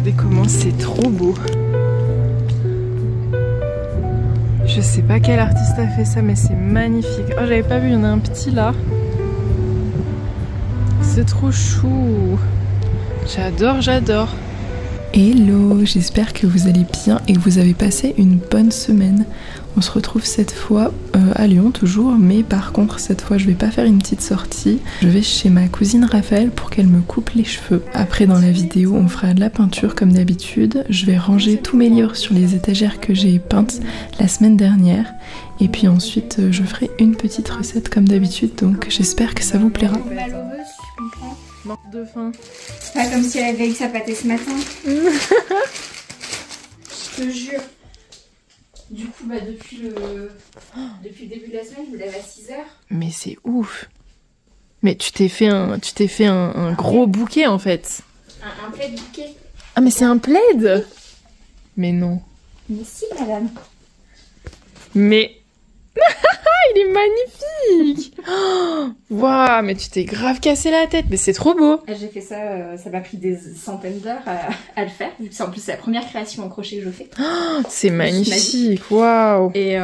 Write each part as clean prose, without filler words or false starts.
Regardez comment c'est trop beau. Je sais pas quel artiste a fait ça, mais c'est magnifique. Oh, j'avais pas vu, il y en a un petit là. C'est trop chou. J'adore, j'adore. Hello, j'espère que vous allez bien et que vous avez passé une bonne semaine. On se retrouve cette fois à Lyon toujours, mais par contre cette fois je vais pas faire une petite sortie. Je vais chez ma cousine Raphaël pour qu'elle me coupe les cheveux. Après dans la vidéo on fera de la peinture comme d'habitude. Je vais ranger tous mes livres sur les étagères que j'ai peintes la semaine dernière. Et puis ensuite je ferai une petite recette comme d'habitude, donc j'espère que ça vous plaira. Malheureuse, tu comprends? Morte de faim. Pas comme si elle avait eu sa pâtée ce matin. Je te jure. Du coup, bah, depuis le début de la semaine, je me lève à 6h. Mais c'est ouf. Mais tu t'es fait un gros bouquet en fait. Un plaid bouquet. Ah mais c'est un plaid. Mais non. Mais si, madame. Mais... il est magnifique. Waouh, mais tu t'es grave cassé la tête. Mais c'est trop beau. J'ai fait ça, ça m'a pris des centaines d'heures à le faire. En plus, c'est la première création en crochet que je fais. C'est magnifique, waouh. Et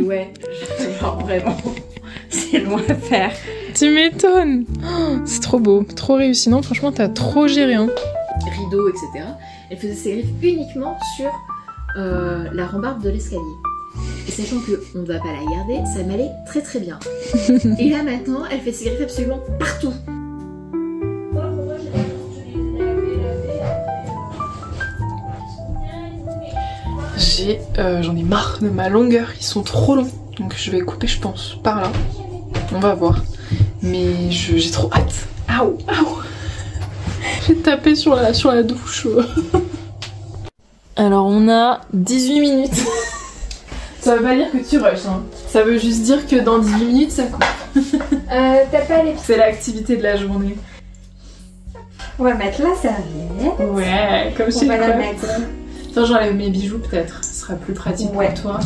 ouais, genre vraiment, c'est long à faire. Tu m'étonnes. C'est trop beau, trop réussi. Non, franchement, t'as trop géré. Hein. Rideaux, etc. Elle faisait ses griffes uniquement sur la rambarde de l'escalier. Et sachant qu'on ne va pas la garder, ça m'allait très très bien. Et là maintenant, elle fait ses griffes absolument partout. J'en ai marre de ma longueur, ils sont trop longs. Donc je vais couper, je pense, par là. On va voir. Mais j'ai trop hâte. Aouh, aouh. J'ai tapé sur la douche. Alors on a 18 minutes. Ça veut pas dire que tu rushes, hein. Ça veut juste dire que dans 18 minutes ça coupe. T'as pas les... C'est l'activité de la journée. On va mettre la serviette. Ouais, comme chez on va la quoi. mettre. Attends, j'enlève mes bijoux peut-être. Ce sera plus pratique ouais. pour toi.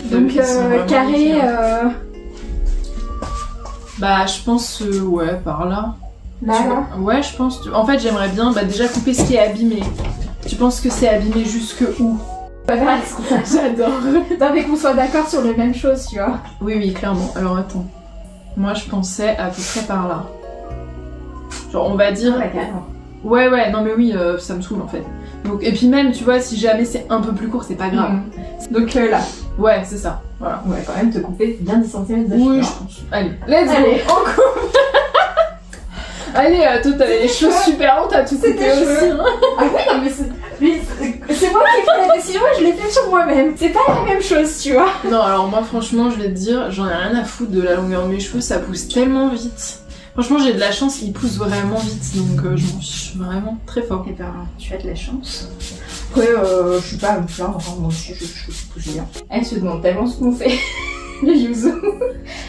Donc carré... Bah je pense ouais par là. Là. Ouais je pense. En fait j'aimerais bien déjà couper ce qui est abîmé. Tu penses que c'est abîmé jusque où? J'adore. Non mais qu'on soit d'accord sur les mêmes choses, tu vois. Oui clairement. Alors attends. Moi je pensais à peu près par là. Genre on va dire... Ouais non mais oui ça me saoule en fait. Donc, et puis même tu vois si jamais c'est un peu plus court c'est pas grave. Donc là. Ouais c'est ça. Voilà. On va quand même te couper bien 10 cm de oui je pense. Allez let's go. On coupe. Allez, toi t'avais les cheveux super longs, t'as tout coupé aussi. Hein. Ah ouais, non mais c'est moi qui ai pris la décision et je l'ai fait sur moi-même. C'est pas la même chose, tu vois. Non, alors moi franchement, je vais te dire, j'en ai rien à foutre de la longueur de mes cheveux, ça pousse tellement vite. Franchement, j'ai de la chance, ils poussent vraiment vite, donc je m'en fiche vraiment très fort. Et ben, tu as de la chance. Après, je suis pas à me plaindre, moi aussi je pousse bien. Elle se demande tellement ce qu'on fait. Le yuzu.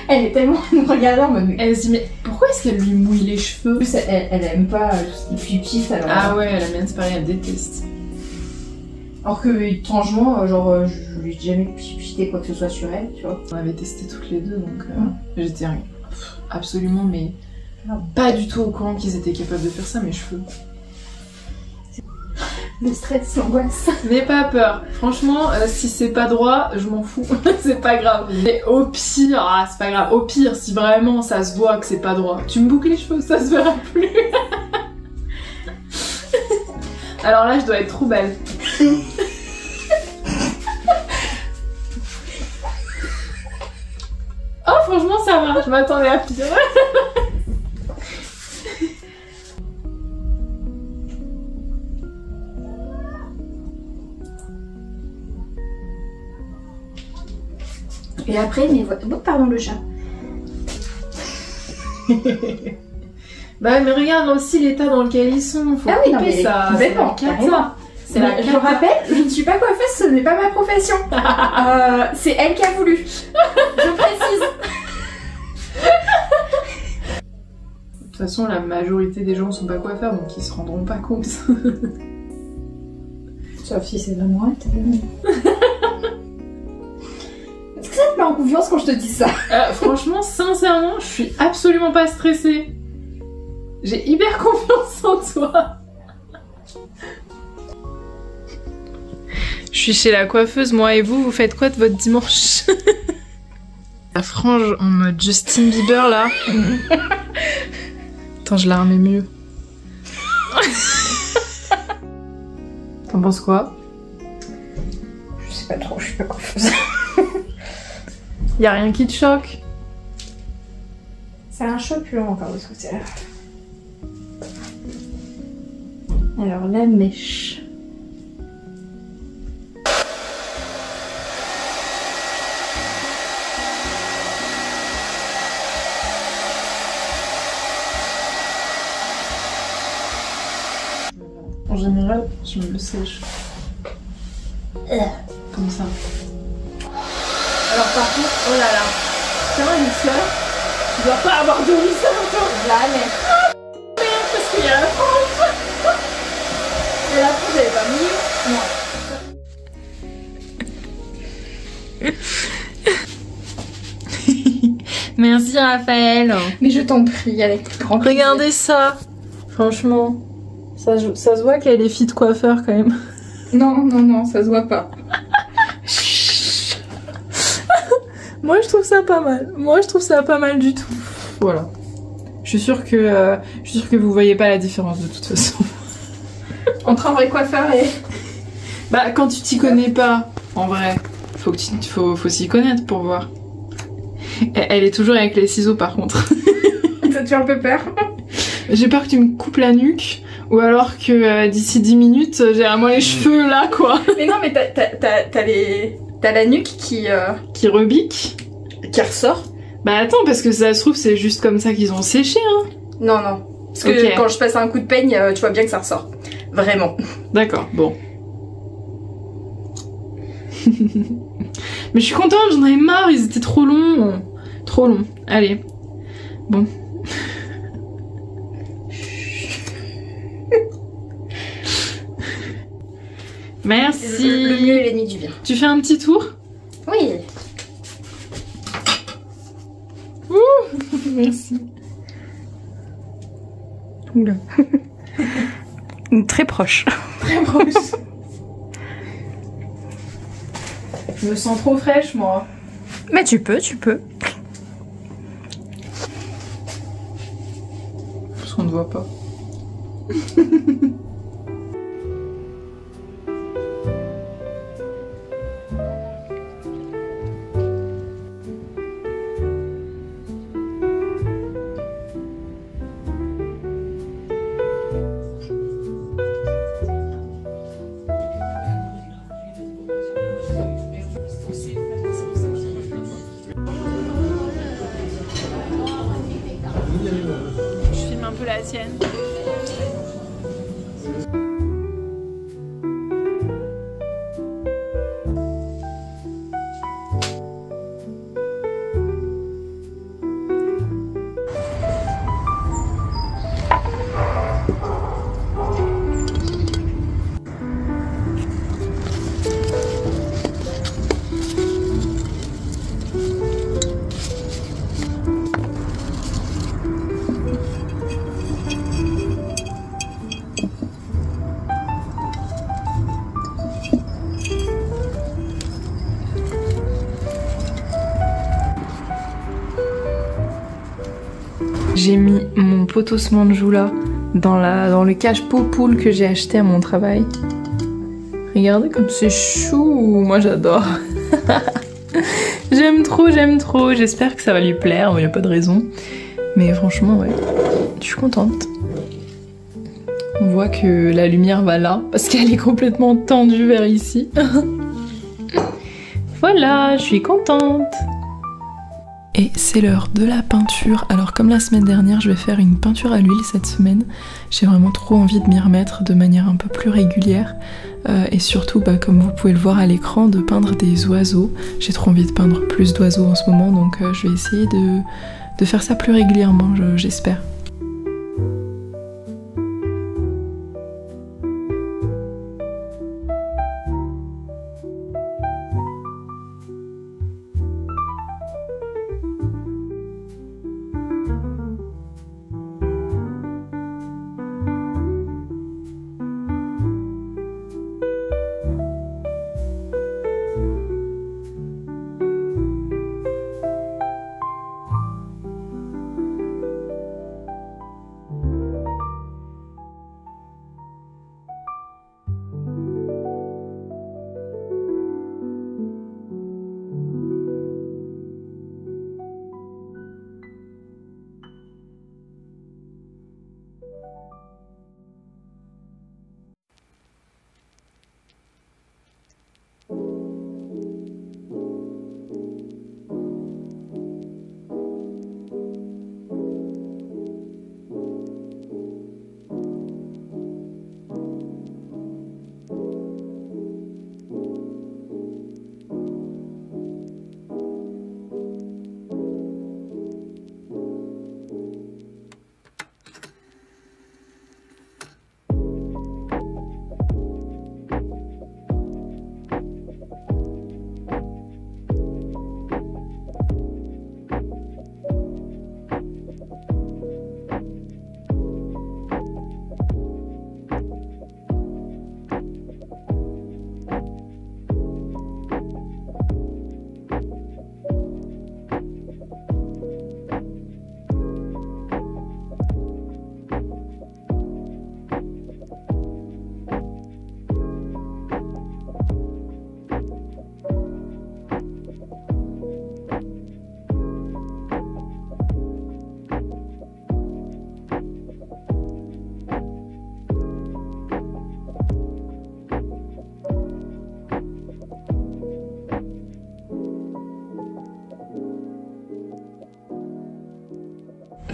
Elle est tellement à nous regarder en mode... Elle se dit mais pourquoi est-ce qu'elle lui mouille les cheveux? En plus elle aime pas tout ce qui est pupille, alors... Ah ouais, la mienne c'est pareil, elle déteste. Alors que étrangement, genre je lui ai jamais pupillé quoi que ce soit sur elle, tu vois. On avait testé toutes les deux donc j'étais absolument mais pas du tout au courant qu'ils étaient capables de faire ça mes cheveux. Le stress, l'angoisse. N'aie pas peur. Franchement, si c'est pas droit, je m'en fous. C'est pas grave. Mais au pire, c'est pas grave. Au pire, si vraiment ça se voit que c'est pas droit, tu me boucles les cheveux, ça se verra plus. Alors là, je dois être trop belle. Oh, franchement, ça va. Je m'attendais à pire. Et après, mais oh, pardon le chat. Bah mais regarde aussi l'état dans lequel ils sont. Faut couper ça. Complètement, carrément. Je vous rappelle, je ne suis pas coiffeuse, ce n'est pas ma profession. C'est elle qui a voulu. Je précise. De toute façon, la majorité des gens sont pas coiffeurs, donc ils se rendront pas compte. Sauf si c'est vraiment elle. Est-ce que ça te met en confiance quand je te dis ça? Franchement, sincèrement, je suis absolument pas stressée. J'ai hyper confiance en toi. Je suis chez la coiffeuse, moi, et vous faites quoi de votre dimanche? La frange en mode Justin Bieber, là. Attends, je la remets mieux. T'en penses quoi? Je sais pas trop, je suis pas coiffeuse. Y'a rien qui te choque? C'est un cheveu plus long encore de ce côté-là. Alors la mèche. En général, je me le sèche. Comme ça. Alors par contre, oh là là, tiens une fleur, tu dois pas avoir de lisseur, toi. Jamais. Merde, parce qu'il y a la frange. Et la frange, elle est pas mieux. Merci Raphaël. Mais je t'en prie, avec grand plaisir. Regardez ça. Franchement, ça se voit qu'elle est fille de coiffeur quand même. Non, non, non, ça se voit pas. Moi je trouve ça pas mal. Moi je trouve ça pas mal du tout. Voilà. Je suis sûre que vous voyez pas la différence de toute façon. Entre un vrai coiffeur et... Bah quand tu t'y connais pas, en vrai, faut s'y connaître pour voir. Elle est toujours avec les ciseaux par contre. Ça te fait un peu peur. J'ai peur que tu me coupes la nuque, ou alors que d'ici 10 minutes, j'ai à moi les cheveux là quoi. Mais non, mais t'as la nuque qui Qui ressort. Bah attends, parce que ça se trouve c'est juste comme ça qu'ils ont séché hein. Non, non. Parce que quand je passe un coup de peigne, tu vois bien que ça ressort. Vraiment. D'accord, bon. Mais je suis contente, j'en avais marre, ils étaient trop longs. Trop longs. Allez. Bon. Merci. Le mieux est l'ennemi du bien. Tu fais un petit tour? Oui. Merci. Oula. Très proche. Très proche. Je me sens trop fraîche moi. Mais tu peux, tu peux. Parce qu'on ne voit pas. Je filme un peu la tienne. J'ai mis mon potossement de joue là dans le cache-pot poule que j'ai acheté à mon travail. Regardez comme c'est chou, moi j'adore. J'aime trop, j'espère que ça va lui plaire, il n'y a pas de raison. Mais franchement ouais, je suis contente. On voit que la lumière va là, parce qu'elle est complètement tendue vers ici. Voilà, je suis contente. Et c'est l'heure de la peinture. Alors comme la semaine dernière, je vais faire une peinture à l'huile cette semaine. J'ai vraiment trop envie de m'y remettre de manière un peu plus régulière. Et surtout, comme vous pouvez le voir à l'écran, de peindre des oiseaux. J'ai trop envie de peindre plus d'oiseaux en ce moment, donc je vais essayer de faire ça plus régulièrement, j'espère.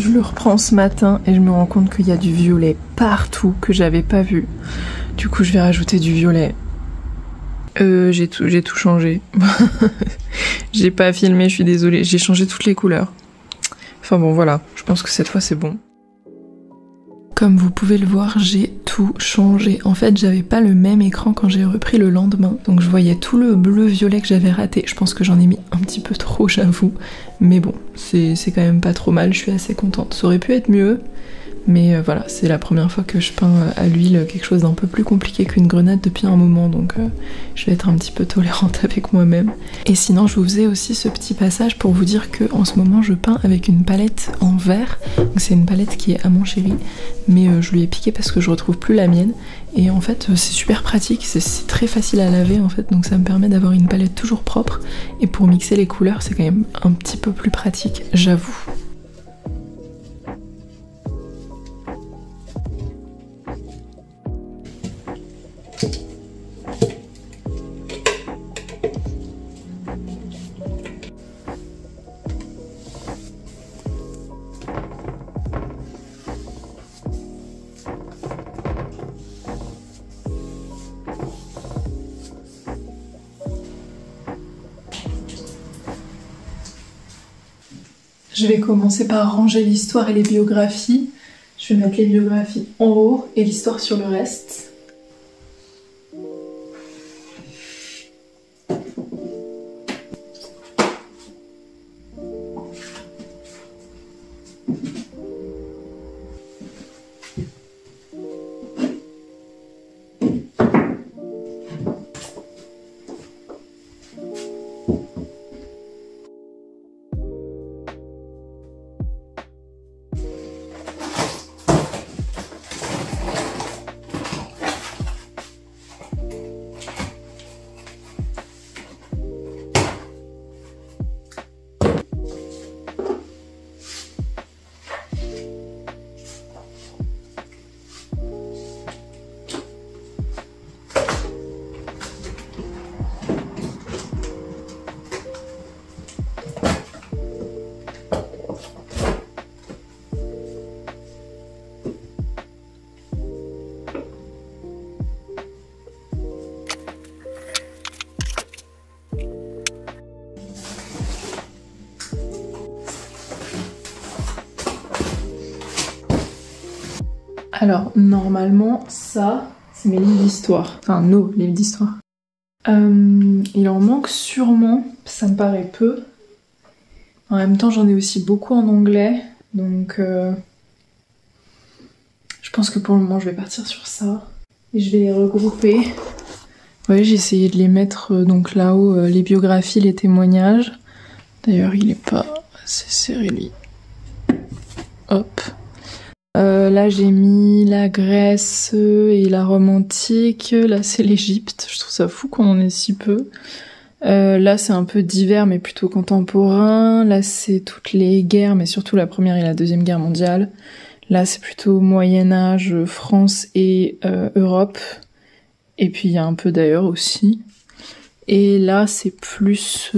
Je le reprends ce matin et je me rends compte qu'il y a du violet partout que j'avais pas vu. Du coup je vais rajouter du violet. J'ai tout changé. J'ai pas filmé, je suis désolée. J'ai changé toutes les couleurs. Enfin bon voilà, je pense que cette fois c'est bon. Comme vous pouvez le voir, j'ai tout changé. En fait, j'avais pas le même écran quand j'ai repris le lendemain. Donc je voyais tout le bleu-violet que j'avais raté. Je pense que j'en ai mis un petit peu trop, j'avoue. Mais bon, c'est quand même pas trop mal, je suis assez contente. Ça aurait pu être mieux. Mais voilà, c'est la première fois que je peins à l'huile quelque chose d'un peu plus compliqué qu'une grenade depuis un moment, donc je vais être un petit peu tolérante avec moi-même. Et sinon, je vous faisais aussi ce petit passage pour vous dire que en ce moment, je peins avec une palette en vert. Donc c'est une palette qui est à mon chéri, mais je lui ai piqué parce que je retrouve plus la mienne. Et en fait, c'est super pratique, c'est très facile à laver en fait, donc ça me permet d'avoir une palette toujours propre. Et pour mixer les couleurs, c'est quand même un petit peu plus pratique, j'avoue. Je vais commencer par ranger l'histoire et les biographies. Je vais mettre les biographies en haut et l'histoire sur le reste. Alors, normalement, ça, c'est mes livres d'histoire. Enfin, nos livres d'histoire. Il en manque sûrement, ça me paraît peu. En même temps, j'en ai aussi beaucoup en anglais, donc je pense que pour le moment, je vais partir sur ça. Et je vais les regrouper. Vous voyez, j'ai essayé de les mettre donc là-haut, les biographies, les témoignages. D'ailleurs, il est pas assez serré, lui. Hop. Là j'ai mis la Grèce et la Rome antique, là c'est l'Égypte, je trouve ça fou qu'on en ait si peu. Là c'est un peu divers mais plutôt contemporain, là c'est toutes les guerres mais surtout la première et la deuxième guerre mondiale. Là c'est plutôt Moyen-Âge, France et Europe, et puis il y a un peu d'ailleurs aussi. Et là c'est plus...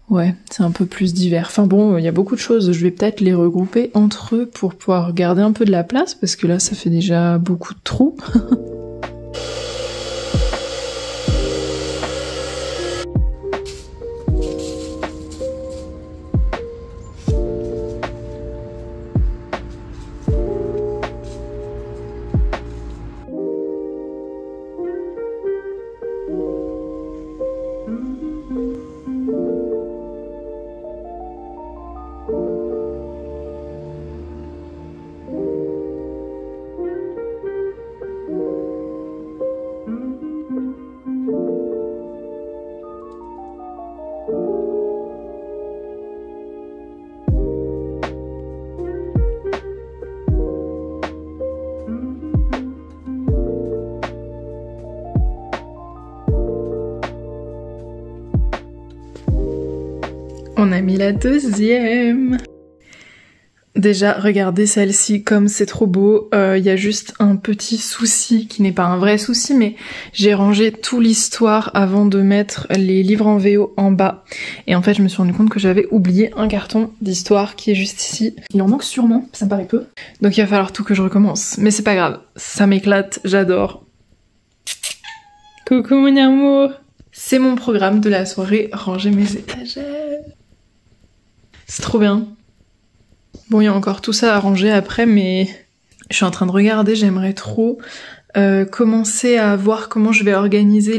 Ouais, c'est un peu plus divers. Enfin bon, il y a beaucoup de choses. Je vais peut-être les regrouper entre eux pour pouvoir garder un peu de la place, parce que là, ça fait déjà beaucoup de trous. On a mis la deuxième. Déjà, regardez celle-ci comme c'est trop beau. Y a juste un petit souci qui n'est pas un vrai souci, mais j'ai rangé tout l'histoire avant de mettre les livres en VO en bas. Et en fait, je me suis rendu compte que j'avais oublié un carton d'histoire qui est juste ici. Il en manque sûrement, ça me paraît peu. Donc il va falloir tout que je recommence. Mais c'est pas grave, ça m'éclate, j'adore. Coucou mon amour. C'est mon programme de la soirée, ranger mes étagères. C'est trop bien. Bon, il y a encore tout ça à ranger après, mais je suis en train de regarder, j'aimerais trop commencer à voir comment je vais organiser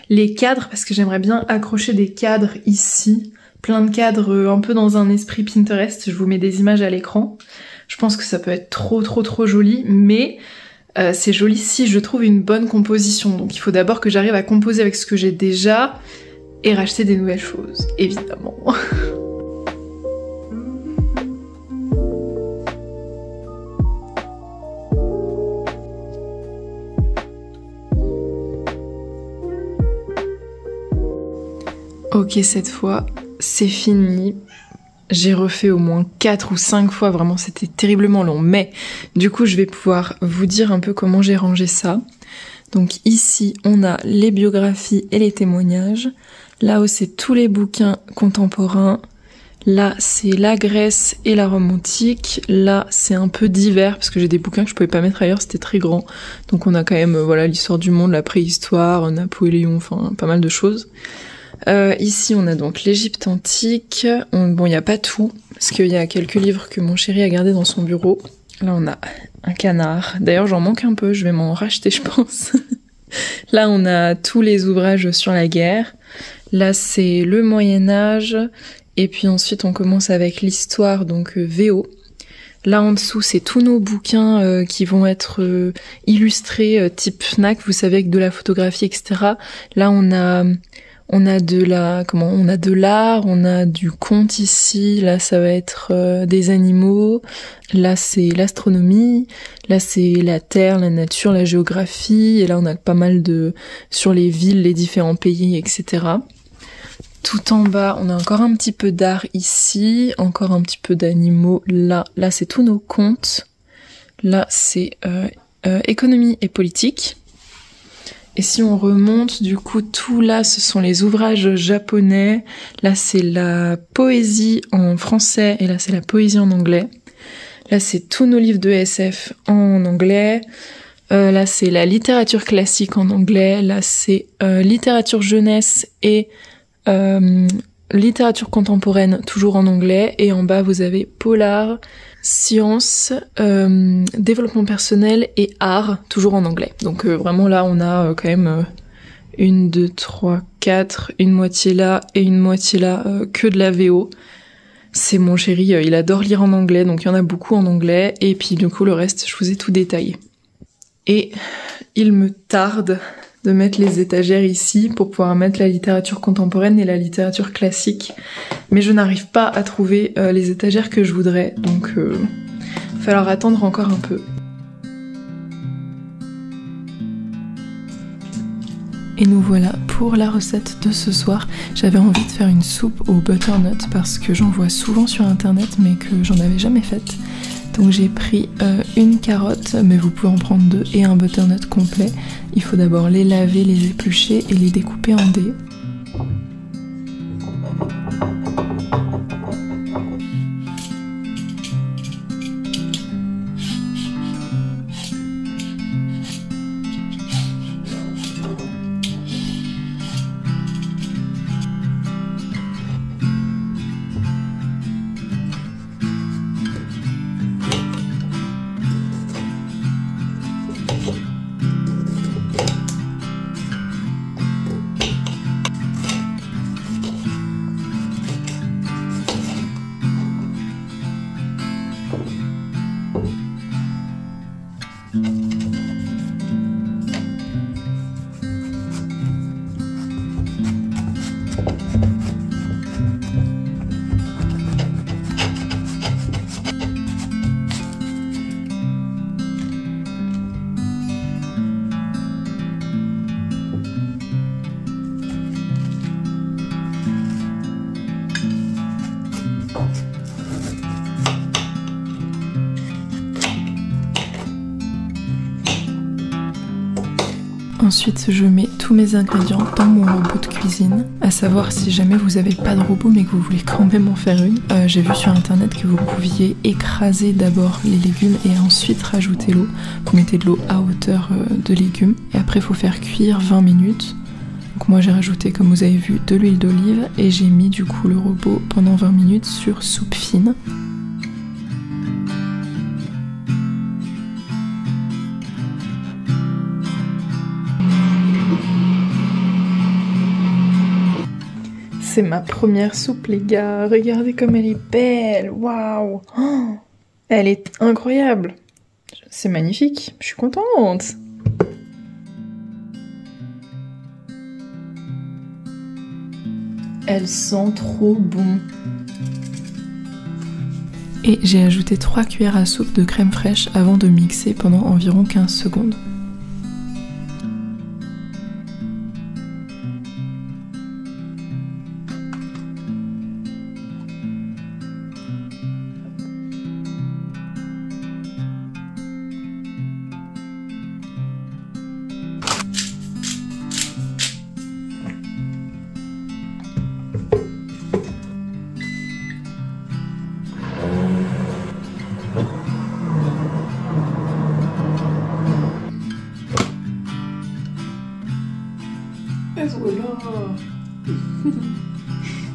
les cadres, parce que j'aimerais bien accrocher des cadres ici, plein de cadres un peu dans un esprit Pinterest. Je vous mets des images à l'écran. Je pense que ça peut être trop joli, mais c'est joli si je trouve une bonne composition. Donc il faut d'abord que j'arrive à composer avec ce que j'ai déjà et racheter des nouvelles choses, évidemment. Ok, cette fois, c'est fini. J'ai refait au moins 4 ou 5 fois, vraiment c'était terriblement long. Mais du coup, je vais pouvoir vous dire un peu comment j'ai rangé ça. Donc ici, on a les biographies et les témoignages. Là-haut, c'est tous les bouquins contemporains. Là, c'est la Grèce et la Rome antique. Là, c'est un peu divers, parce que j'ai des bouquins que je pouvais pas mettre ailleurs, c'était très grand. Donc on a quand même voilà l'histoire du monde, la préhistoire, Napoléon, enfin pas mal de choses. Ici on a donc l'Égypte antique. Bon, il n'y a pas tout, parce qu'il y a quelques livres que mon chéri a gardés dans son bureau. Là on a un canard. D'ailleurs j'en manque un peu, je vais m'en racheter je pense. Là on a tous les ouvrages sur la guerre. Là c'est le Moyen-Âge. Et puis ensuite on commence avec l'histoire, donc VO. Là en dessous c'est tous nos bouquins qui vont être illustrés type Fnac, vous savez, avec de la photographie, etc. Là on a de l'art, on a du conte ici, là ça va être des animaux, là c'est l'astronomie, là c'est la terre, la nature, la géographie, et là on a pas mal sur les villes, les différents pays, etc. Tout en bas, on a encore un petit peu d'art ici, encore un petit peu d'animaux, là c'est tous nos contes, là c'est économie et politique. Et si on remonte, du coup, tout là, ce sont les ouvrages japonais. Là, c'est la poésie en français et là, c'est la poésie en anglais. Là, c'est tous nos livres de SF en anglais. Là, c'est la littérature classique en anglais. Là, c'est littérature jeunesse et littérature contemporaine, toujours en anglais. Et en bas, vous avez polar, sciences, développement personnel et art, toujours en anglais. Donc vraiment là on a quand même 1, 2, 3, 4, une moitié là et une moitié là que de la VO. C'est mon chéri, il adore lire en anglais, donc il y en a beaucoup en anglais, et puis du coup le reste je vous ai tout détaillé. Et il me tarde de mettre les étagères ici pour pouvoir mettre la littérature contemporaine et la littérature classique. Mais je n'arrive pas à trouver les étagères que je voudrais, donc il va falloir attendre encore un peu. Et nous voilà pour la recette de ce soir. J'avais envie de faire une soupe au butternut parce que j'en vois souvent sur internet mais que j'en avais jamais faite. Donc j'ai pris une carotte, mais vous pouvez en prendre 2, et un butternut complet. Il faut d'abord les laver, les éplucher et les découper en dés. Ensuite, je mets tous mes ingrédients dans mon robot de cuisine. À savoir, si jamais vous n'avez pas de robot mais que vous voulez quand même en faire une, j'ai vu sur internet que vous pouviez écraser d'abord les légumes et ensuite rajouter l'eau. Vous mettez de l'eau à hauteur de légumes et après il faut faire cuire 20 minutes. Donc moi j'ai rajouté, comme vous avez vu, de l'huile d'olive et j'ai mis du coup le robot pendant 20 minutes sur soupe fine. C'est ma première soupe les gars, regardez comme elle est belle, waouh, elle est incroyable, c'est magnifique, je suis contente. Elle sent trop bon. Et j'ai ajouté 3 cuillères à soupe de crème fraîche avant de mixer pendant environ 15 secondes.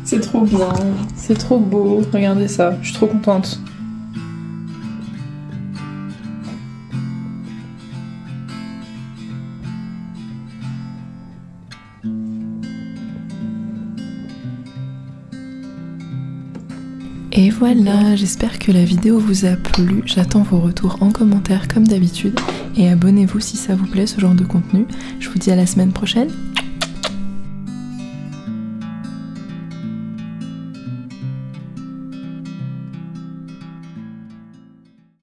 C'est trop bien, c'est trop beau, regardez ça, je suis trop contente. Et voilà, j'espère que la vidéo vous a plu, j'attends vos retours en commentaire comme d'habitude et abonnez-vous si ça vous plaît ce genre de contenu. Je vous dis à la semaine prochaine.